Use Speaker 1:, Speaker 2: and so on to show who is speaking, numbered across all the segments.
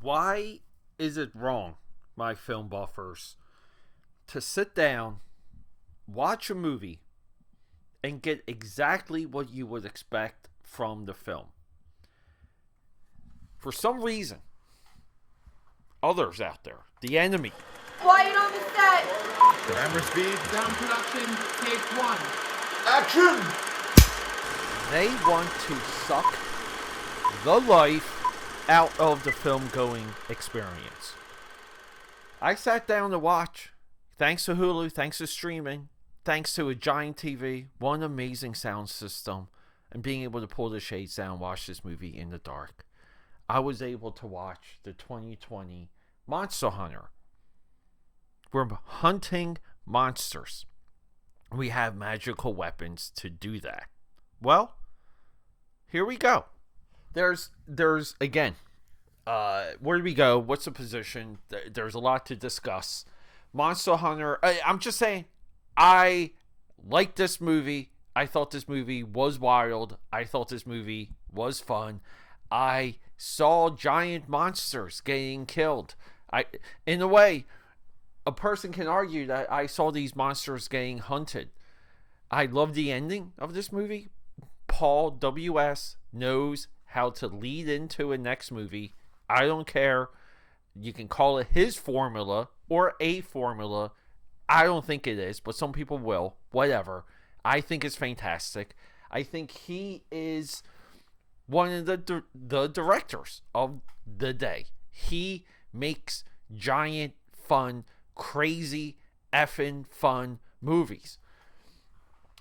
Speaker 1: Why is it wrong, my film buffers, to sit down, watch a movie, and get exactly what you would expect from the film? For some reason, others out there, the enemy,
Speaker 2: Quiet on the set.
Speaker 3: Camera speed.
Speaker 4: Sound production, take one.
Speaker 3: Action!
Speaker 1: they want to suck the life out of the film going experience. I sat down to watch, thanks to Hulu, thanks to streaming, thanks to a giant TV, one amazing sound system, and being able to pull the shades down, watch this movie in the dark. I was able to watch the 2020 Monster Hunter. We're hunting monsters. We have magical weapons to do that. Well, here we go. There's again, where do we go? What's the position? There's a lot to discuss. Monster Hunter, I'm just saying, I like this movie. I thought this movie was wild. I thought this movie was fun. I saw giant monsters getting killed. In a way, a person can argue that I saw these monsters getting hunted. I love the ending of this movie. Paul W.S. knows how to lead into a next movie. I don't care. You can call it his formula or a formula. I don't think it is, but some people will. Whatever. I think it's fantastic. I think he is one of the directors of the day. He makes giant, fun, crazy, effing fun movies.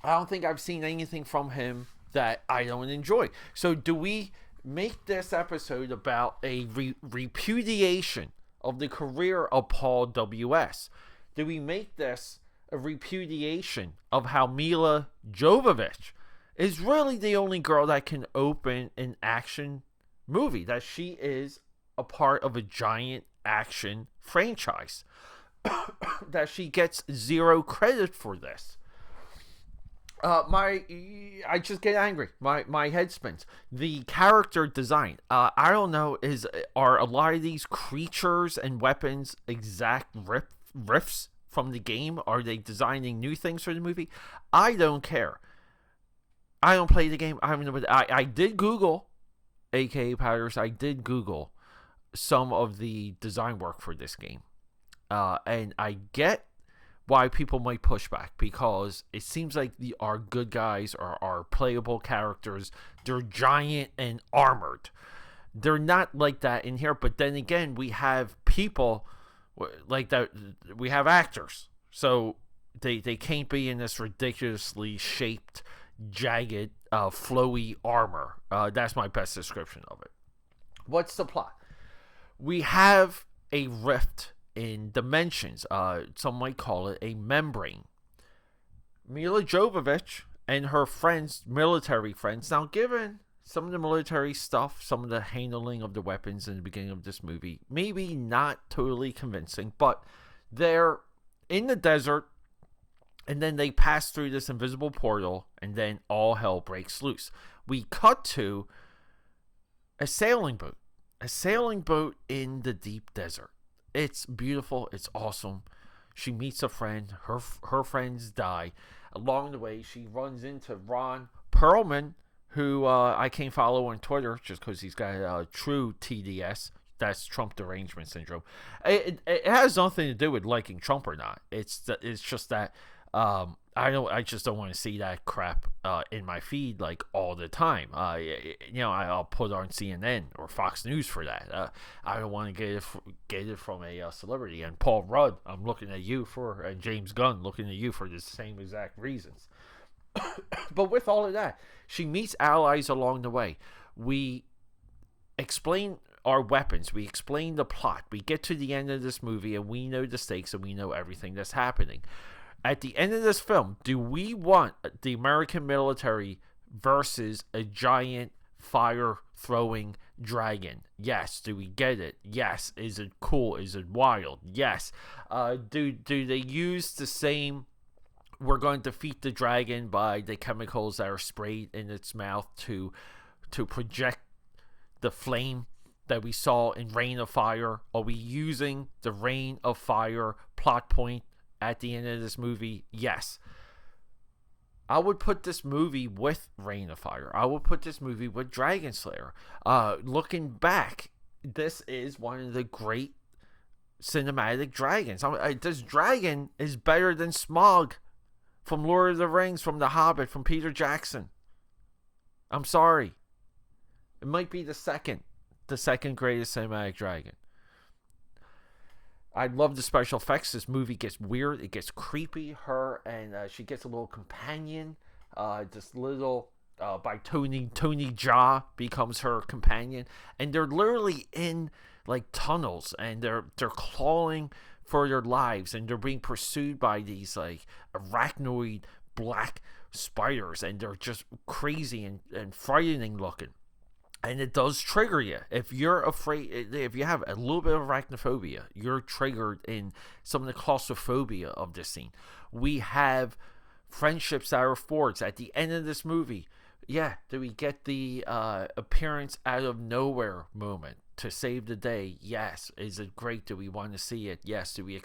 Speaker 1: I don't think I've seen anything from him that I don't enjoy. So do we make this episode about a repudiation of the career of Paul W.S.? Do we make this a repudiation of how Mila Jovovich is really the only girl that can open an action movie, that she is a part of a giant action franchise, that she gets zero credit for this? I just get angry. My head spins. The character design, I don't know, are a lot of these creatures and weapons exact riffs from the game? Are they designing new things for the movie? I don't care. I don't play the game. I did Google, aka Powders. I did Google some of the design work for this game, and I get why people might push back, because it seems like our good guys are our playable characters. They're giant and armored. They're not like that in here, but then again, we have people like that. We have actors, so they can't be in this ridiculously shaped, jagged, flowy armor. That's my best description of it. What's the plot? We have a rift in dimensions. Some might call it a membrane. Mila Jovovich and her friends, military friends. Now, given some of the military stuff, some of the handling of the weapons in the beginning of this movie, maybe not totally convincing, but they're in the desert, and then they pass through this invisible portal, and then all hell breaks loose. We cut to a sailing boat in the deep desert. It's beautiful. It's awesome. She meets a friend. Her friends die. Along the way, she runs into Ron Perlman, who I can't follow on Twitter just because he's got true TDS. That's Trump derangement syndrome. It has nothing to do with liking Trump or not. It's just that I just don't want to see that crap in my feed like all the time. I'll put on CNN or Fox News for that. I don't want to get it from a celebrity. And Paul Rudd, I'm looking at you for, and James Gunn, looking at you for the same exact reasons. But with all of that, she meets allies along the way. We explain our weapons. We explain the plot. We get to the end of this movie, and we know the stakes, and we know everything that's happening. At the end of this film, do we want the American military versus a giant fire-throwing dragon? Yes. Do we get it? Yes. Is it cool? Is it wild? Yes. Do they use the same, we're going to defeat the dragon by the chemicals that are sprayed in its mouth to project the flame that we saw in Reign of Fire? Are we using the Reign of Fire plot point at the end of this movie? Yes. I would put this movie with Reign of Fire. I would put this movie with Dragon Slayer. Looking back, this is one of the great cinematic dragons. This dragon is better than Smaug from Lord of the Rings, from The Hobbit, from Peter Jackson. I'm sorry. It might be the second greatest cinematic dragon. I love the special effects. This movie gets weird. It gets creepy. Her and she gets a little companion. This little by Tony Jaa becomes her companion, and they're literally in like tunnels, and they're clawing for their lives, and they're being pursued by these like arachnoid black spiders, and they're just crazy and frightening looking. And it does trigger you. If you're afraid, if you have a little bit of arachnophobia, you're triggered in some of the claustrophobia of this scene. We have friendships that are forged at the end of this movie. Yeah, do we get the appearance out of nowhere moment to save the day? Yes. Is it great? Do we want to see it? Yes. Do we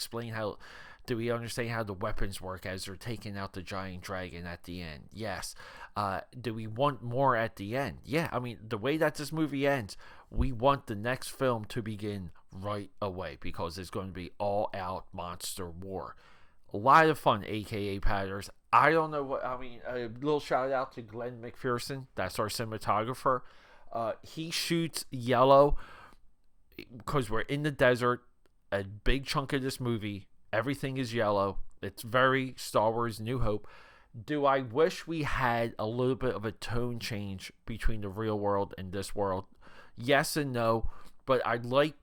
Speaker 1: understand how the weapons work as they're taking out the giant dragon at the end? Yes. Do we want more at the end? Yeah. I mean, the way that this movie ends, we want the next film to begin right away, because it's going to be all out monster war. A lot of fun, aka Patters. I don't know what, I mean, a little shout out to Glenn McPherson. That's our cinematographer. He shoots yellow because we're in the desert. A big chunk of this movie, everything is yellow. It's very Star Wars New Hope. Do I wish we had a little bit of a tone change between the real world and this world? Yes and no, but I like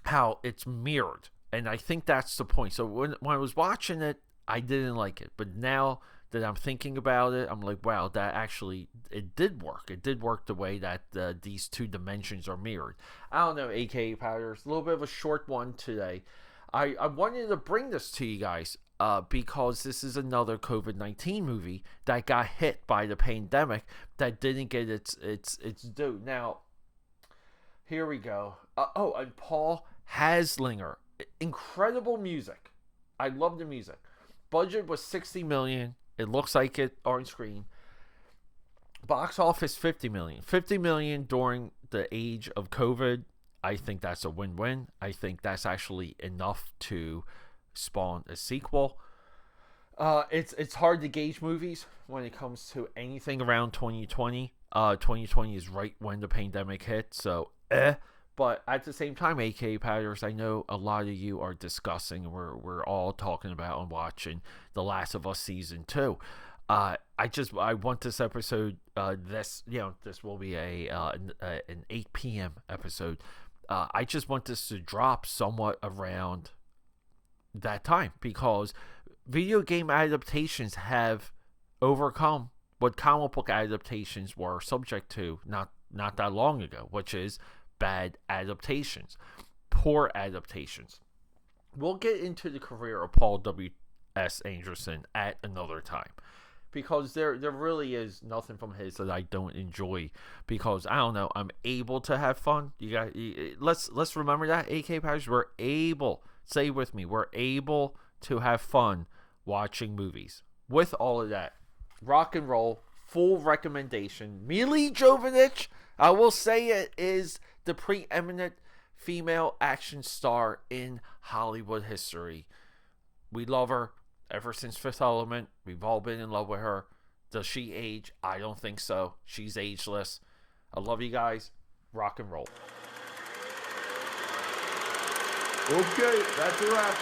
Speaker 1: how it's mirrored, and I think that's the point. So when I was watching it, I didn't like it, but now that I'm thinking about it, I'm like, wow, that actually, it did work. It did work the way that these two dimensions are mirrored. I don't know, AKA Powders, a little bit of a short one today. I wanted to bring this to you guys because this is another COVID-19 movie that got hit by the pandemic that didn't get its due. Now, here we go. And Paul Haslinger. Incredible music. I love the music. Budget was $60 million. It looks like it on screen. Box office $50 million. $50 million during the age of COVID. I think that's a win-win. I think that's actually enough to spawn a sequel. It's hard to gauge movies when it comes to anything around 2020. 2020 is right when the pandemic hit, so But at the same time, AKA Patters, I know a lot of you are discussing, we're all talking about and watching The Last of Us Season 2. I want this episode, this will be an 8 p.m. episode. I just want this to drop somewhat around that time, because video game adaptations have overcome what comic book adaptations were subject to not that long ago, which is bad adaptations, poor adaptations. We'll get into the career of Paul W.S. Anderson at another time, because there really is nothing from his that I don't enjoy, because I don't know, I'm able to have fun. Let's remember that, AK Powers, we're able, say with me, we're able to have fun watching movies. With all of that, rock and roll, full recommendation. Mila Jovovich, I will say, it is the preeminent female action star in Hollywood history. We love her ever since Fifth Element. We've all been in love with her. Does she age? I don't think so. She's ageless. I love you guys. Rock and roll.
Speaker 3: Okay, that's a wrap.